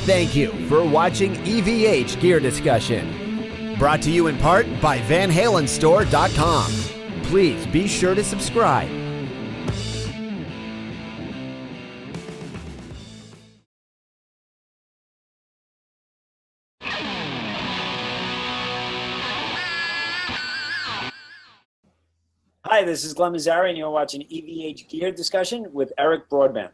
Thank you for watching EVH Gear Discussion. Brought to you in part by VanHalenStore.com. Please be sure to subscribe. Hi, this is Glenn Mazzari, and you're watching EVH Gear Discussion with Eric Broadbent.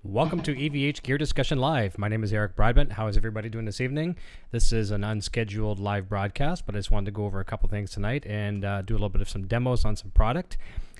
Welcome to EVH Gear Discussion Live. My name is Eric Broadbent. How is everybody doing this evening? This is an unscheduled live broadcast, but I just wanted to go over a couple things tonight and do a little bit of some demos on some product,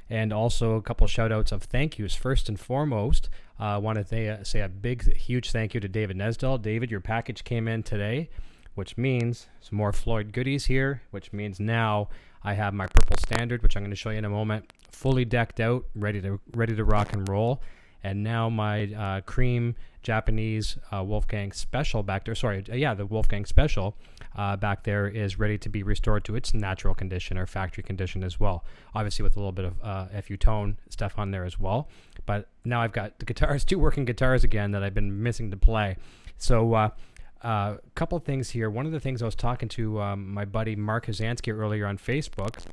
and also a couple shout outs of thank yous. First and foremost, I want to say a big, huge thank you to David Nesdell. David, your package came in today, which means some more Floyd goodies here, which means now I have my purple standard, which I'm going to show you in a moment, fully decked out, ready to rock and roll. And now my cream Japanese Wolfgang Special back there, the Wolfgang Special back there is ready to be restored to its natural condition or factory condition as well. Obviously with a little bit of FU tone stuff on there as well. But now I've got the guitars, two working guitars again that I've been missing to play. So a couple things here. One of the things I was talking to my buddy Mark Hazansky earlier on Facebook.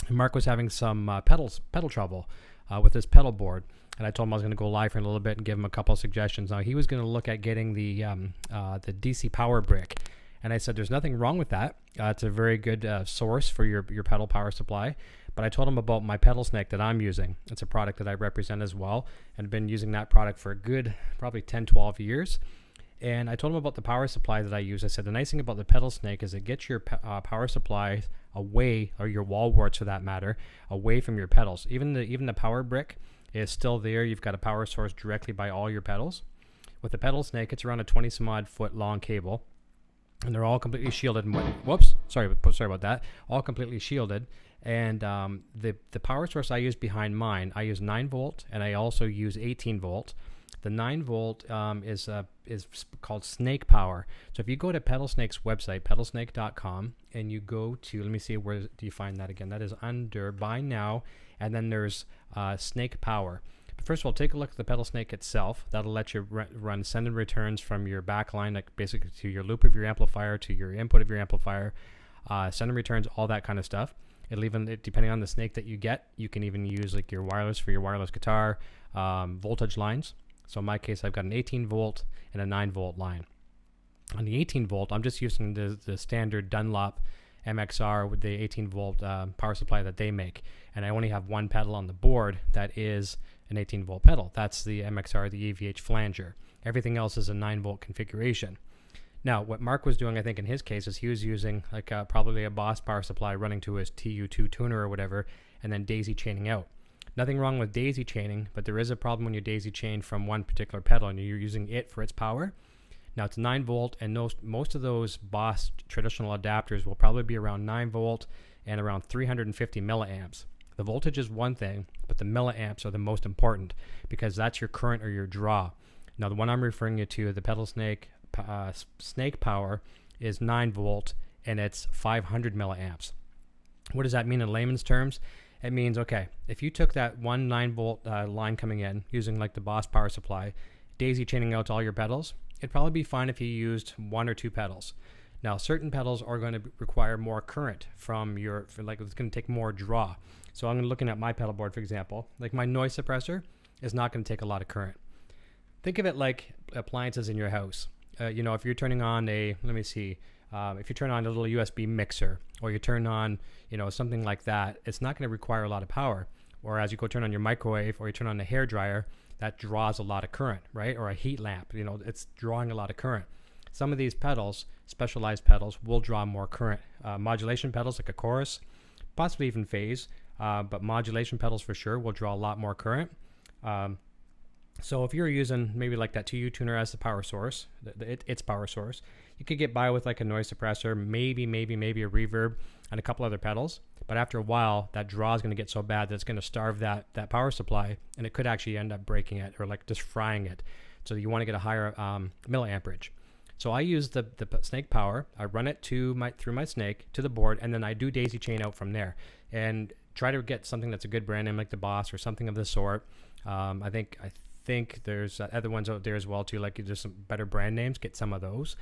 Mark was having some pedal trouble with his pedal board. And I told him I was going to go live for a little bit and give him a couple of suggestions. Now, he was going to look at getting the DC power brick. And I said, there's nothing wrong with that. It's a very good source for your pedal power supply. But I told him about my PedalSnake that I'm using. It's a product that I represent as well. And I've been using that product for a good, probably 10, 12 years. And I told him about the power supply that I use. I said, the nice thing about the PedalSnake is it gets your power supply away, or your wall warts for that matter, away from your pedals. Even the power brick is still there. You've got a power source directly by all your pedals. With the PedalSnake, it's around a 20 some odd foot long cable, and they're all completely shielded. Sorry about that. All completely shielded. And the power source I use behind mine, I use 9 volt, and I also use 18 volt. The 9 volt is called Snake Power. So if you go to PedalSnake's website, PedalSnake.com, and you go to, let me see, where do you find that again? That is under Buy Now, and then there's Snake Power. But first of all, take a look at the PedalSnake itself. That'll let you run send and returns from your backline, like basically to your loop of your amplifier, to your input of your amplifier, send and returns, all that kind of stuff. It'll even, depending on the snake that you get, you can even use like your wireless for your wireless guitar, voltage lines. So in my case, I've got an 18 volt and a 9 volt line. On the 18 volt, I'm just using the standard Dunlop MXR with the 18 volt power supply that they make. And I only have one pedal on the board that is an 18 volt pedal. That's the MXR, the EVH flanger. Everything else is a 9 volt configuration. Now, what Mark was doing, I think in his case, is he was using like probably a Boss power supply running to his TU2 tuner or whatever, and then daisy chaining out. Nothing wrong with daisy chaining, but there is a problem when you daisy chain from one particular pedal and you're using it for its power. Now it's 9 volt, and most of those Boss traditional adapters will probably be around 9 volt and around 350 milliamps. The voltage is one thing, but the milliamps are the most important because that's your current or your draw. Now the one I'm referring you to, the PedalSnake Snake Power, is 9 volt and it's 500 milliamps. What does that mean in layman's terms? It means, okay, if you took that one 9 volt line coming in using like the Boss power supply, daisy chaining out to all your pedals, it'd probably be fine if you used 1 or 2 pedals. Now, certain pedals are going to require more current from it's going to take more draw. So I'm looking at my pedal board, for example, like my noise suppressor is not going to take a lot of current. Think of it like appliances in your house. If you're turning on if you turn on a little USB mixer, or you turn on, something like that, it's not going to require a lot of power. Or as you go turn on your microwave, or you turn on the hair dryer, that draws a lot of current, right? Or a heat lamp, it's drawing a lot of current. Some of these pedals, specialized pedals, will draw more current. Modulation pedals like a chorus, possibly even phase, but modulation pedals for sure will draw a lot more current. So if you're using maybe like that TU tuner as the power source, its power source, you could get by with like a noise suppressor, maybe a reverb. and a couple other pedals. But after a while, that draw is going to get so bad that it's going to starve that power supply, and it could actually end up breaking it or like just frying it. So you want to get a higher milliamperage. So I use the snake power. I run it through my snake to the board, and then I do daisy chain out from there and try to get something that's a good brand name like the Boss or something of the sort. I think there's other ones out there as well too, like there's some better brand names. Get some of those.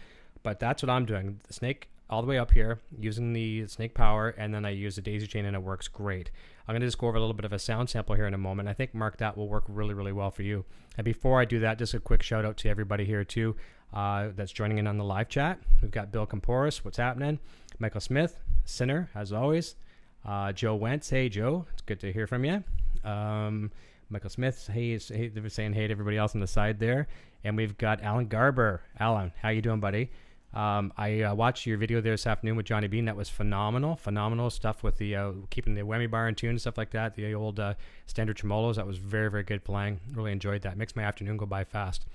But that's what I'm doing. The snake all the way up here using the snake power, and then I use the daisy chain, and it works great. I'm going to just go over a little bit of a sound sample here in a moment. I think, Mark, that will work really, really well for you. And before I do that, just a quick shout out to everybody here too that's joining in on the live chat. We've got Bill Comporis, what's happening? Michael Smith, Sinner, as always. Joe Wentz, hey Joe, it's good to hear from you. Michael Smith, hey, they're saying hey to everybody else on the side there. And we've got Alan Garber. Alan, how you doing, buddy? I watched your video there this afternoon with Johnny Bean. That was phenomenal stuff with the keeping the whammy bar in tune and stuff like that. The old standard tremolos, that was very, very good playing. Really enjoyed that. Makes my afternoon go by fast.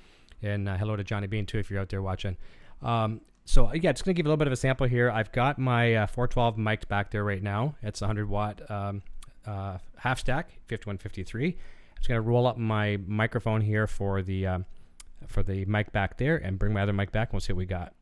And hello to Johnny Bean too if you're out there watching. So yeah, just gonna give you a little bit of a sample here. I've got my 412 mic'd back there right now. It's 100 watt half stack 5153. I'm just gonna roll up my microphone here for the mic back there and bring my other mic back, and we'll see what we got.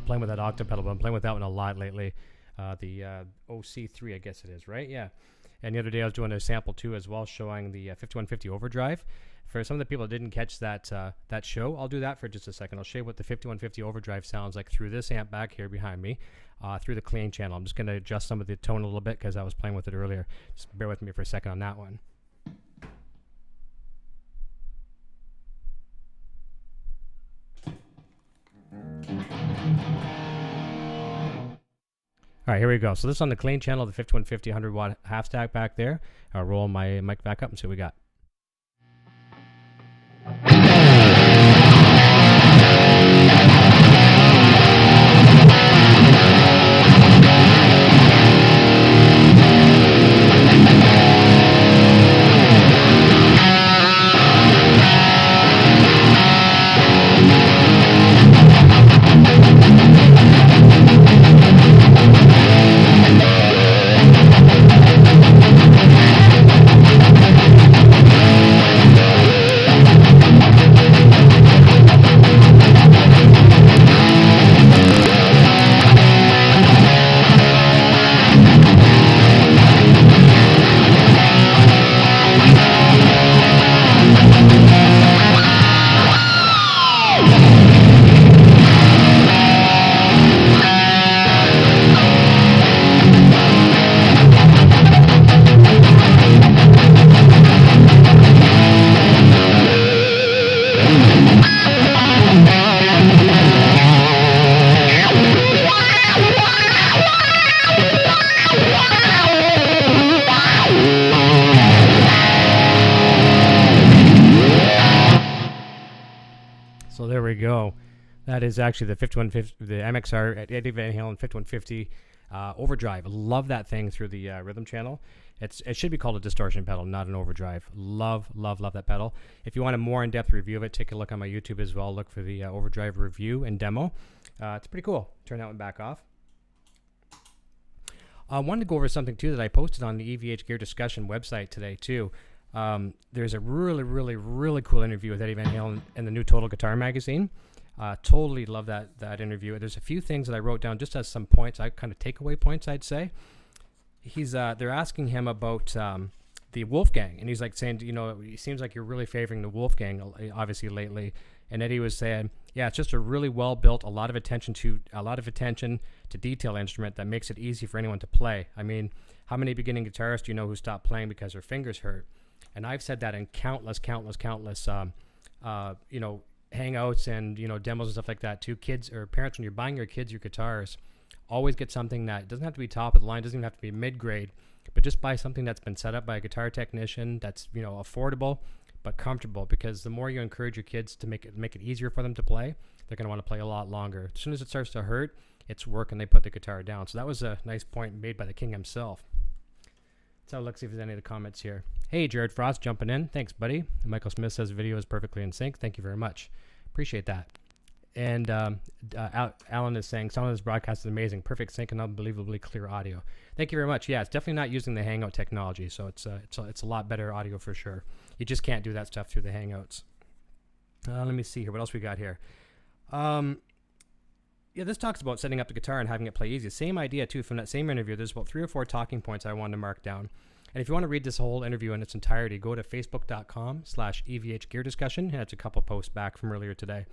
Playing with that octave pedal, but I'm playing with that one a lot lately. The OC3, I guess it is, right? Yeah. And the other day I was doing a sample too as well, showing the 5150 overdrive. For some of the people that didn't catch that show, I'll do that for just a second. I'll show you what the 5150 overdrive sounds like through this amp back here behind me, through the clean channel. I'm just going to adjust some of the tone a little bit because I was playing with it earlier. Just bear with me for a second on that one. All right, here we go. So this is on the clean channel, the 5150 100 watt half stack back there. I'll roll my mic back up and see what we got. That is actually the 5150, the MXR at Eddie Van Halen 5150 Overdrive, love that thing through the rhythm channel. It should be called a distortion pedal, not an overdrive. Love that pedal. If you want a more in-depth review of it, take a look on my YouTube as well. Look for the overdrive review and demo. It's pretty cool. Turn that one back off. I wanted to go over something too that I posted on the EVH Gear Discussion website today too. There's a really cool interview with Eddie Van Halen in the new Total Guitar magazine. Totally love that interview. There's a few things that I wrote down just as some points, kind of takeaway points, I'd say. They're asking him about the Wolfgang, and he's like saying, it seems like you're really favoring the Wolfgang, obviously lately. And Eddie was saying, yeah, it's just a really well built, a lot of attention to detail instrument that makes it easy for anyone to play. I mean, how many beginning guitarists do you know who stopped playing because their fingers hurt? And I've said that in countless hangouts and demos and stuff like that too. Kids or parents, when you're buying your kids your guitars, always get something that doesn't have to be top of the line, doesn't even have to be mid-grade, but just buy something that's been set up by a guitar technician that's affordable but comfortable, because the more you encourage your kids to make it easier for them to play, they're going to want to play a lot longer. As soon as it starts to hurt, it's work and they put the guitar down. So that was a nice point made by the king himself. So let's see if there's any of the comments here. Hey, Jared Frost jumping in. Thanks, buddy. Michael Smith says video is perfectly in sync. Thank you very much. Appreciate that. And Alan is saying, some of this broadcast is amazing. Perfect sync and unbelievably clear audio. Thank you very much. Yeah, it's definitely not using the Hangout technology, so it's a lot better audio for sure. You just can't do that stuff through the Hangouts. Let me see here. What else we got here? This talks about setting up the guitar and having it play easy. Same idea, too, from that same interview. There's about 3 or 4 talking points I wanted to mark down. And if you want to read this whole interview in its entirety, go to facebook.com/EVH Gear Discussion. That's a couple posts back from earlier today.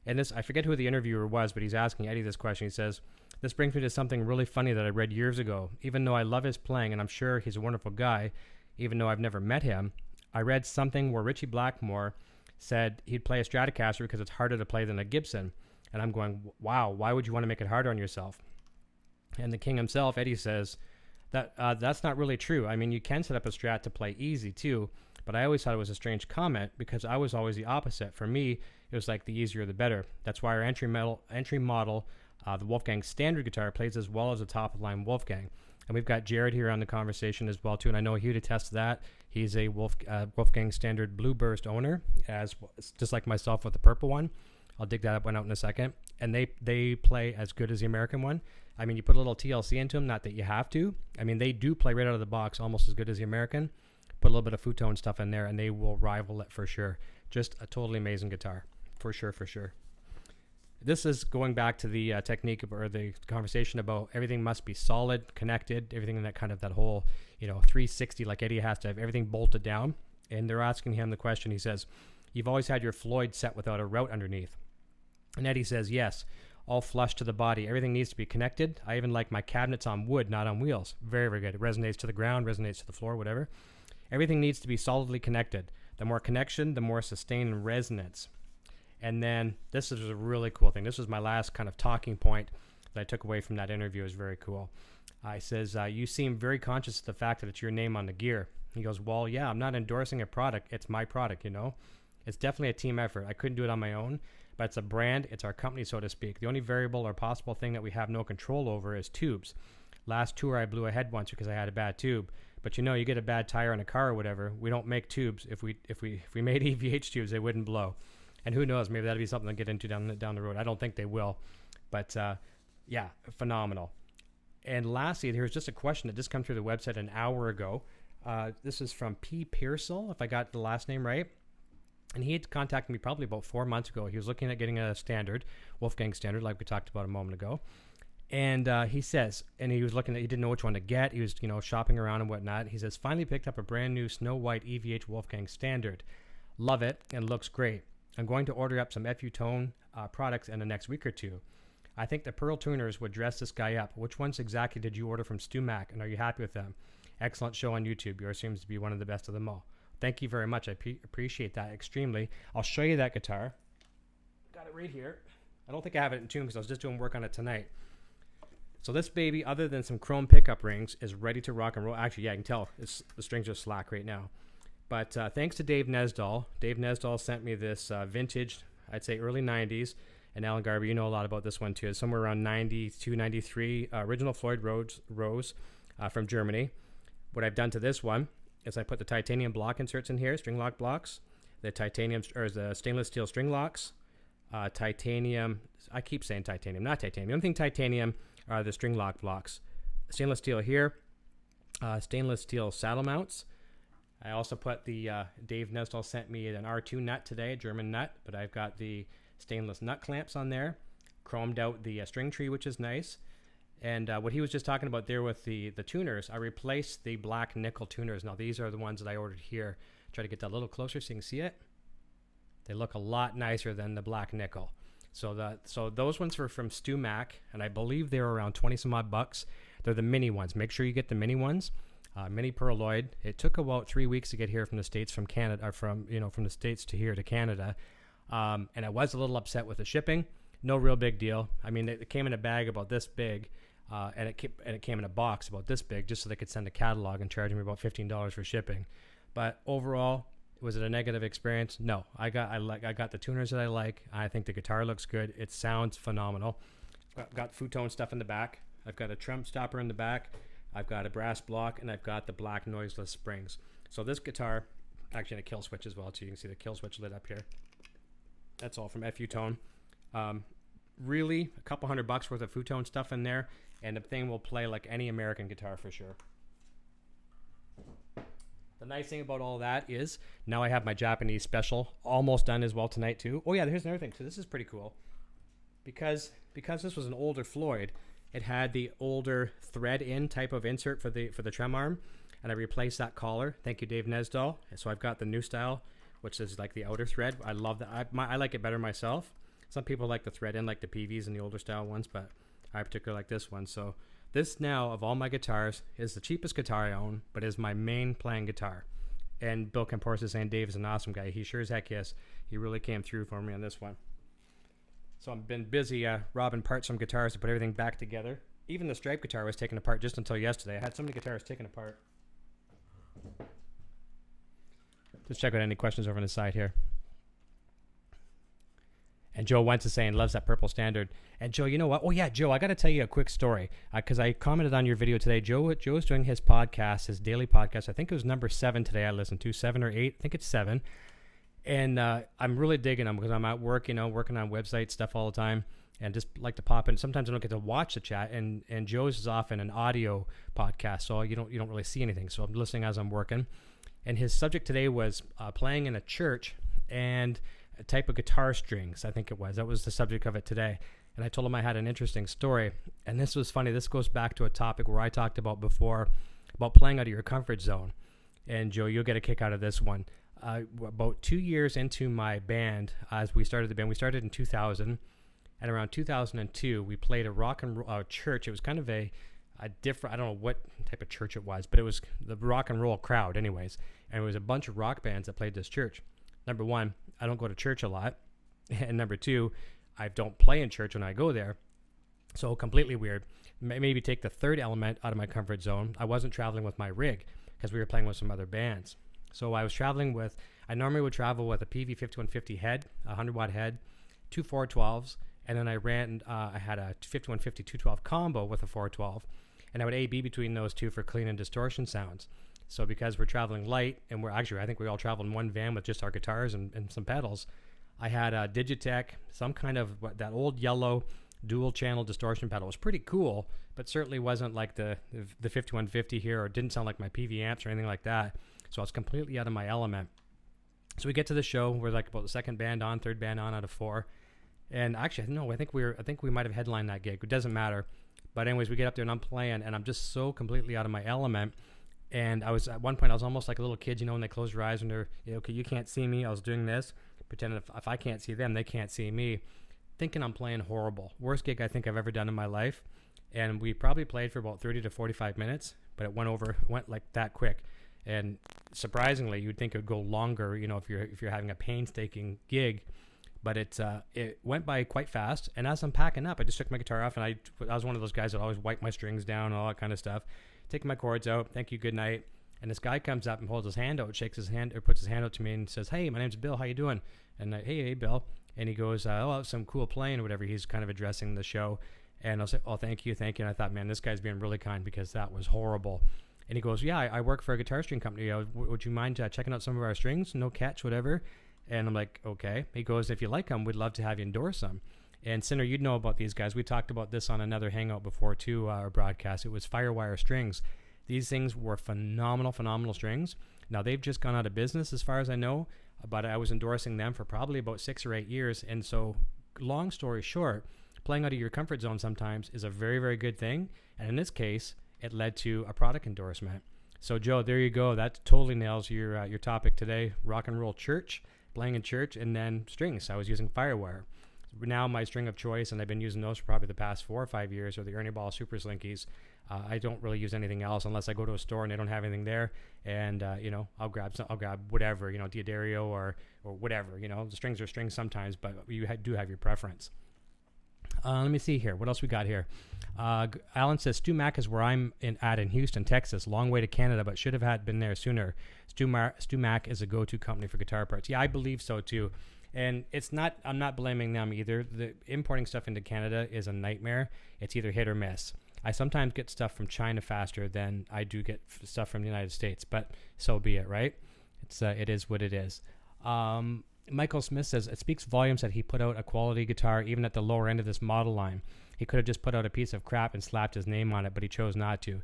And this, I forget who the interviewer was, but he's asking Eddie this question. He says, this brings me to something really funny that I read years ago. Even though I love his playing, and I'm sure he's a wonderful guy, even though I've never met him, I read something where Richie Blackmore said he'd play a Stratocaster because it's harder to play than a Gibson. And I'm going, wow, why would you want to make it harder on yourself? And the king himself, Eddie, says that that's not really true. I mean, you can set up a Strat to play easy too, but I always thought it was a strange comment because I was always the opposite. For me, it was like the easier the better. That's why our entry model, the Wolfgang standard guitar, plays as well as the top-of-the-line Wolfgang. And we've got Jared here on the conversation as well too, and I know he would attest to that. He's a Wolfgang standard Blue Burst owner, just like myself with the purple one. I'll dig that one out in a second. And they play as good as the American one. I mean, you put a little TLC into them, not that you have to. I mean, they do play right out of the box almost as good as the American. Put a little bit of Futone stuff in there, and they will rival it for sure. Just a totally amazing guitar, for sure. This is going back to the technique or the conversation about everything must be solid, connected, everything in that kind of that whole, 360, like Eddie has to have everything bolted down. And they're asking him the question. He says, you've always had your Floyd set without a route underneath. And Eddie says, yes, all flush to the body. Everything needs to be connected. I even like my cabinets on wood, not on wheels. Very, very good. It resonates to the ground, resonates to the floor, whatever. Everything needs to be solidly connected. The more connection, the more sustain and resonance. And then this is a really cool thing. This was my last kind of talking point that I took away from that interview. It was very cool. He says, you seem very conscious of the fact that it's your name on the gear. He goes, well, yeah, I'm not endorsing a product. It's my product, It's definitely a team effort. I couldn't do it on my own, but it's a brand. It's our company, so to speak. The only variable or possible thing that we have no control over is tubes. Last tour, I blew a head once because I had a bad tube. But you get a bad tire on a car or whatever. We don't make tubes. If we made EVH tubes, they wouldn't blow. And who knows? Maybe that'll be something to get into down the road. I don't think they will. But yeah, phenomenal. And lastly, here's just a question that just came through the website an hour ago. This is from P. Pearsall, if I got the last name right. And he had contacted me probably about 4 months ago. He was looking at getting a standard, Wolfgang standard, like we talked about a moment ago. And he says, and he was looking at, he didn't know which one to get. He was, shopping around and whatnot. He says, finally picked up a brand new Snow White EVH Wolfgang standard. Love it and looks great. I'm going to order up some Futone products in the next week or two. I think the Pearl tuners would dress this guy up. Which ones exactly did you order from Stu Mac, and are you happy with them? Excellent show on YouTube. Yours seems to be one of the best of them all. Thank you very much. I appreciate that extremely. I'll show you that guitar. Got it right here. I don't think I have it in tune because I was just doing work on it tonight. So this baby, other than some chrome pickup rings, is ready to rock and roll. Actually, yeah, I can tell the strings are slack right now. But thanks to Dave Nesdahl. Dave Nesdahl sent me this vintage, I'd say early 90s, And Alan Garber, you know a lot about this one too. It's somewhere around 92, 93. Original Floyd Rose from Germany. What I've done to this one is I put the titanium block inserts in here, string lock blocks, the titanium or the stainless steel string locks, titanium. I keep saying titanium, not titanium. The only thing titanium are the string lock blocks. Stainless steel here, stainless steel saddle mounts. I also put the Dave Nesdahl sent me an R2 nut today, a German nut, but I've got the stainless nut clamps on there, chromed out the string tree, which is nice. And what he was just talking about there with the tuners, I replaced the black nickel tuners. Now these are the ones that I ordered here. Try to get that a little closer so you can see it. They look a lot nicer than the black nickel. So those ones were from Stu Mac, and I believe they were around 20 some odd bucks. They're the mini ones. Make sure you get the mini ones. Mini Perloid. It took about 3 weeks to get here from the States, from Canada, or from the States to here to Canada. And I was a little upset with the shipping. No real big deal. I mean, it came in a bag about this big, and it came in a box about this big, just so they could send a catalog and charge me about $15 for shipping. But overall, was it a negative experience? No. I got the tuners that I like. I think the guitar looks good. It sounds phenomenal. I've got futon stuff in the back. I've got a trump stopper in the back. I've got a brass block, and I've got the black noiseless springs. So this guitar, actually, and a kill switch as well, so you can see the kill switch lit up here. That's all from FU Tone. Really, a couple $100 worth of futon stuff in there, and the thing will play like any American guitar for sure. The nice thing about all that is now I have my Japanese special almost done as well tonight too. Oh yeah, here's another thing. So this is pretty cool. Because this was an older Floyd, it had the older thread-in type of insert for the trem arm, and I replaced that collar. Thank you, Dave Nesdahl. And so I've got the new style, which is like the outer thread. I love that. I like it better myself. Some people like the thread-in, like the PVs and the older style ones, but I particularly like this one. So this now, of all my guitars, is the cheapest guitar I own, but is my main playing guitar. And Bill Camporsa is saying Dave is an awesome guy. He sure as heck is. He really came through for me on this one. So I've been busy robbing parts from guitars to put everything back together. Even the Stripe guitar was taken apart just until yesterday. I had so many guitars taken apart. Let's check out any questions over on the side here. And Joe Wentz is saying, loves that purple standard. And Joe, you know what? Oh, yeah, Joe, I got to tell you a quick story. Because I commented on your video today. Joe's doing his podcast, his daily podcast. I think it was number 7 today I listened to, 7 or 8. I think it's 7. And I'm really digging them because I'm at work, working on website stuff all the time. And just like to pop in. Sometimes I don't get to watch the chat. And Joe's is often an audio podcast, so you don't really see anything. So I'm listening as I'm working. And his subject today was playing in a church and a type of guitar strings, I think it was. That was the subject of it today. And I told him I had an interesting story. And this was funny. This goes back to a topic where I talked about before, about playing out of your comfort zone. And Joe, you'll get a kick out of this one. About 2 years into my band, as we started the band, we started in 2000. And around 2002, we played a rock and roll church. It was kind of a different, I don't know what type of church it was, but it was the rock and roll crowd anyways. And it was a bunch of rock bands that played this church. Number one, I don't go to church a lot. And number two, I don't play in church when I go there. So completely weird. Maybe take the third element out of my comfort zone. I wasn't traveling with my rig because we were playing with some other bands. So I was traveling with, I normally would travel with a PV 5150 head, a 100 watt head, 2 412s, and then I had a 5150 212 combo with a 412, and I would A/B between those two for clean and distortion sounds. So because we're traveling light, and I think we all traveled in one van with just our guitars and some pedals, I had a Digitech, some kind of that old yellow dual channel distortion pedal. It was pretty cool, but certainly wasn't like the 5150 here, or didn't sound like my PV amps or anything like that. So I was completely out of my element. So we get to the show. We're like about the second band on, third band on out of 4. And actually, no, I think we might have headlined that gig. It doesn't matter. But anyways, we get up there and I'm playing, and I'm just so completely out of my element. And I was, at one point, I was almost like a little kid, when they close your eyes and they're, okay, you can't see me. I was doing this, pretending if I can't see them, they can't see me, thinking I'm playing horrible. Worst gig I think I've ever done in my life. And we probably played for about 30 to 45 minutes, but it went like that quick. And surprisingly, you'd think it would go longer, if you're having a painstaking gig. But it went by quite fast. And as I'm packing up, I just took my guitar off, and I was one of those guys that always wipe my strings down and all that kind of stuff. Taking my chords out, thank you, good night. And this guy comes up and holds his hand out, shakes his hand, or puts his hand out to me and says, "Hey, my name's Bill. How you doing?" And hey, Bill. And he goes, oh, some cool playing or whatever. He's kind of addressing the show. And I'll say, oh, thank you. And I thought, man, this guy's being really kind because that was horrible. And he goes, yeah, I work for a guitar string company. Would you mind checking out some of our strings? No catch, whatever. And I'm like, okay. He goes, if you like them, we'd love to have you endorse them. And Sinner, you'd know about these guys. We talked about this on another Hangout before too, our broadcast. It was Firewire strings. These things were phenomenal strings. Now, they've just gone out of business as far as I know, but I was endorsing them for probably about 6 or 8 years. And so, long story short, playing out of your comfort zone sometimes is a very, very good thing. And in this case, it led to a product endorsement. So, Joe, there you go. That totally nails your topic today. Rock and roll church, playing in church, and then strings. I was using Firewire. Now my string of choice, and I've been using those for probably the past 4 or 5 years, are the Ernie Ball Super Slinkies. I don't really use anything else unless I go to a store and they don't have anything there, and I'll grab whatever, Diodario or whatever. The strings are strings sometimes, but you do have your preference. Let me see here. What else we got here? Alan says Stu Mac is where I'm at in Houston, Texas. Long way to Canada, but should have been there sooner. Stu Mac is a go-to company for guitar parts. Yeah, I believe so too. And I'm not blaming them either. The importing stuff into Canada is a nightmare. It's either hit or miss. I sometimes get stuff from China faster than I do get stuff from the United States, but so be it, right? It is what it is. Michael Smith says, it speaks volumes that he put out a quality guitar even at the lower end of this model line. He could have just put out a piece of crap and slapped his name on it, but he chose not to.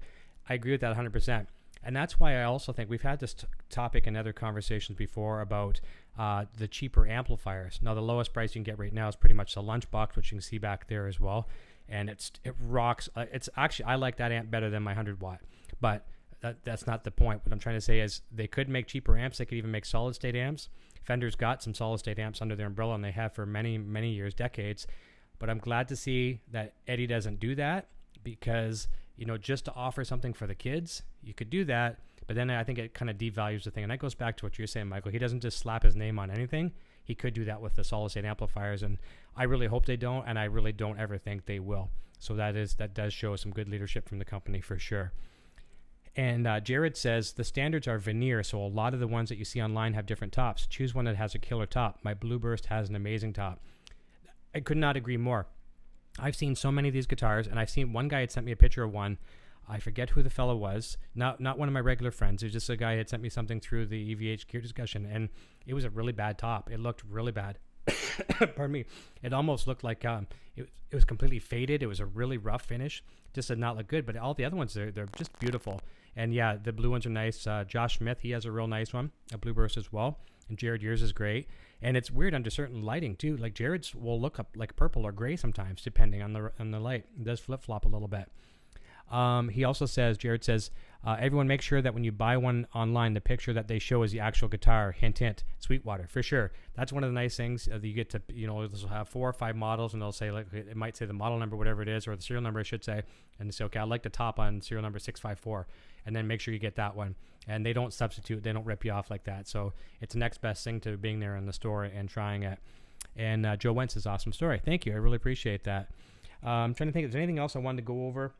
I agree with that 100%. And that's why I also think we've had this topic in other conversations before about the cheaper amplifiers. Now, the lowest price you can get right now is pretty much the Lunchbox, which you can see back there as well. And it rocks. It's actually, I like that amp better than my 100 watt. But that's not the point. What I'm trying to say is they could make cheaper amps. They could even make solid state amps. Fender's got some solid state amps under their umbrella, and they have for many, many years, decades. But I'm glad to see that Eddie doesn't do that because, just to offer something for the kids, you could do that. But then I think it kind of devalues the thing. And that goes back to what you're saying, Michael. He doesn't just slap his name on anything. He could do that with the solid state amplifiers. And I really hope they don't. And I really don't ever think they will. So that does show some good leadership from the company for sure. And Jared says, the standards are veneer, so a lot of the ones that you see online have different tops. Choose one that has a killer top. My Blueburst has an amazing top. I could not agree more. I've seen so many of these guitars, and I've seen one guy had sent me a picture of one. I forget who the fellow was. Not one of my regular friends. It was just a guy who had sent me something through the EVH gear discussion, and it was a really bad top. It looked really bad. Pardon me. It almost looked like it was completely faded. It was a really rough finish. Just did not look good. But all the other ones, they're just beautiful. And yeah, the blue ones are nice. Josh Smith, he has a real nice one, a Blueburst as well. And Jared, yours is great. And it's weird under certain lighting too. Like Jared's will look up like purple or gray sometimes, depending on the light. It does flip flop a little bit. He also says, Jared says, everyone make sure that when you buy one online, the picture that they show is the actual guitar. Hint, hint, Sweetwater, for sure. That's one of the nice things that you get to, they'll have 4 or 5 models, and they'll say, like, it might say the model number, whatever it is, or the serial number, I should say. And they say, okay, I like the top on serial number 654. And then make sure you get that one. And they don't substitute, they don't rip you off like that. So it's the next best thing to being there in the store and trying it. And Joe Wentz's awesome story. Thank you. I really appreciate that. I'm trying to think if there's anything else I wanted to go over.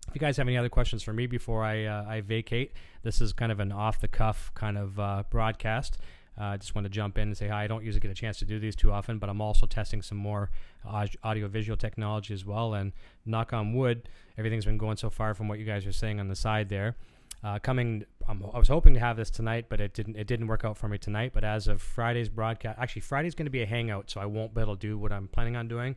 If you guys have any other questions for me before I vacate, this is kind of an off-the-cuff kind of broadcast. I just want to jump in and say hi. I don't usually get a chance to do these too often, but I'm also testing some more audio-visual technology as well. And knock on wood, everything's been going so far from what you guys are saying on the side there. I was hoping to have this tonight, but it didn't work out for me tonight. But as of Friday's broadcast, actually Friday's going to be a hangout, so I won't be able to do what I'm planning on doing.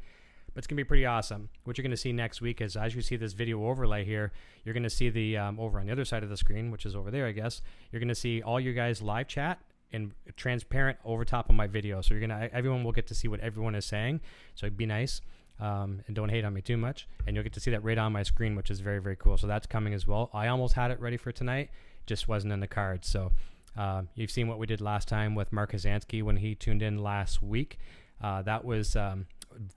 But it's going to be pretty awesome. What you're going to see next week is, as you see this video overlay here, you're going to see the over on the other side of the screen, which is over there, I guess. You're going to see all your guys' live chat and transparent over top of my video. So everyone will get to see what everyone is saying. So be nice and don't hate on me too much. And you'll get to see that right on my screen, which is very, very cool. So that's coming as well. I almost had it ready for tonight, just wasn't in the cards. So you've seen what we did last time with Mark Kazansky when he tuned in last week. That was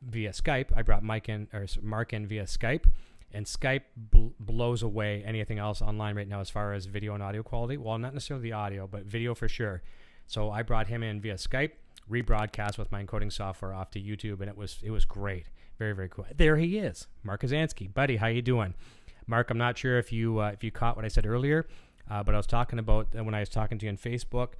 via Skype. I brought Mark in via Skype, and Skype blows away anything else online right now as far as video and audio quality. Well, not necessarily the audio, but video for sure. So I brought him in via Skype, rebroadcast with my encoding software off to YouTube, and it was great. Very, very cool. There he is, Mark Kazansky. Buddy, how you doing? Mark, I'm not sure if you caught what I said earlier, but I was talking about when I was talking to you on Facebook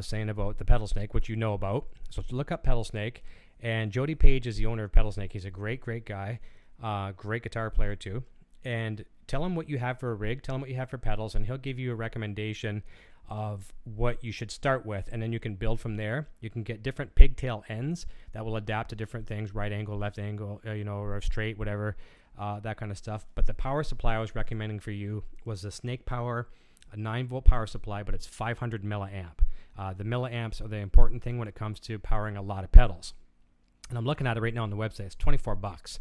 saying about the PedalSnake, which you know about. So look up PedalSnake. And Jody Page is the owner of PedalSnake. He's a great, great guy, great guitar player too. And tell him what you have for a rig, tell him what you have for pedals, and he'll give you a recommendation of what you should start with, and then you can build from there. You can get different pigtail ends that will adapt to different things, right angle, left angle, or straight, whatever, that kind of stuff. But the power supply I was recommending for you was the Snake Power, a 9-volt power supply, but it's 500 milliamp. The milliamps are the important thing when it comes to powering a lot of pedals. And I'm looking at it right now on the website. It's $24.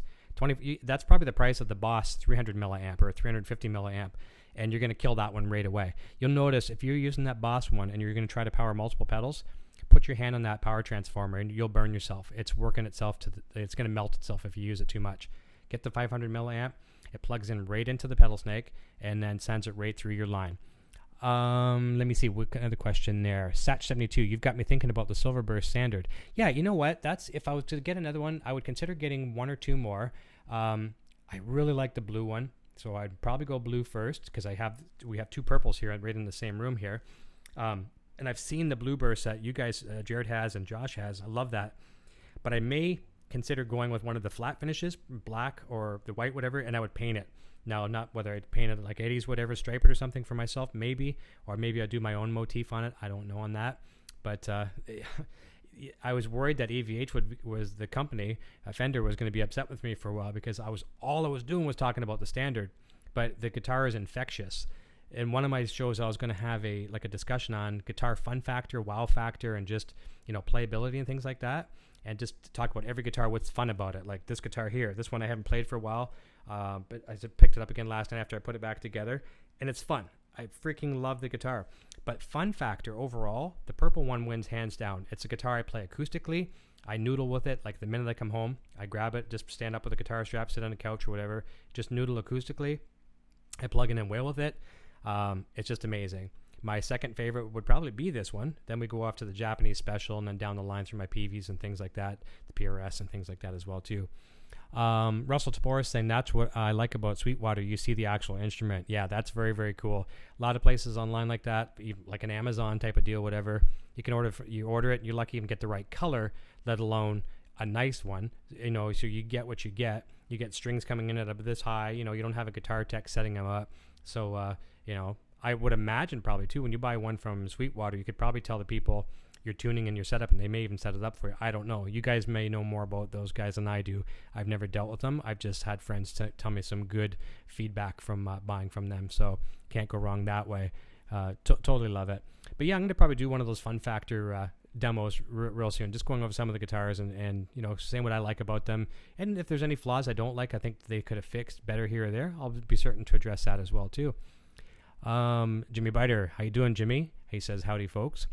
That's probably the price of the Boss 300 milliamp or 350 milliamp, and you're going to kill that one right away. You'll notice if you're using that Boss one and you're going to try to power multiple pedals, put your hand on that power transformer and you'll burn yourself. It's working itself it's going to melt itself if you use it too much. Get the 500 milliamp. It plugs in right into the PedalSnake and then sends it right through your line. Let me see what other question there. Satch72, you've got me thinking about the Silverburst standard. Yeah, you know what? That's, if I was to get another one, I would consider getting one or two more. I really like the blue one, so I'd probably go blue first because we have two purples here right in the same room here. And I've seen the blue burst that you guys, Jared has and Josh has. I love that. But I may consider going with one of the flat finishes, black or the white, whatever, and I would paint it. Now, not whether I'd paint it like Eddie's, whatever, stripe it or something for myself, maybe. Or maybe I'd do my own motif on it. I don't know on that. But I was worried that EVH was the company, Fender, was going to be upset with me for a while because all I was doing was talking about the standard. But the guitar is infectious. In one of my shows, I was going to have a discussion on guitar fun factor, wow factor, and just playability and things like that, and just talk about every guitar, what's fun about it. Like this guitar here, this one I haven't played for a while, but I just picked it up again last night after I put it back together, and it's fun. I freaking love the guitar. But fun factor overall, the purple one wins hands down. It's a guitar I play acoustically. I noodle with it. Like the minute I come home, I grab it, just stand up with a guitar strap, sit on the couch or whatever, just noodle acoustically. I plug in and wail with it. It's just amazing. My second favorite would probably be this one. Then we go off to the Japanese special and then down the line through my PVs and things like that, the PRS and things like that as well too. Russell Taporis saying that's what I like about Sweetwater. You see the actual instrument. Yeah, that's very, very cool. A lot of places online like that, like an Amazon type of deal, whatever. You can order it. You're lucky even get the right color, let alone a nice one. So you get what you get. You get strings coming in at this high. You don't have a guitar tech setting them up. So I would imagine probably too when you buy one from Sweetwater, you could probably tell the people your tuning and your setup, and they may even set it up for you. I don't know. You guys may know more about those guys than I do. I've never dealt with them. I've just had friends tell me some good feedback from buying from them, so can't go wrong that way. Totally love it. But yeah, I'm going to probably do one of those fun factor demos real soon, just going over some of the guitars and saying what I like about them. And if there's any flaws I don't like, I think they could have fixed better here or there, I'll be certain to address that as well too. Jimmy Biter, how you doing, Jimmy? He says, howdy, folks.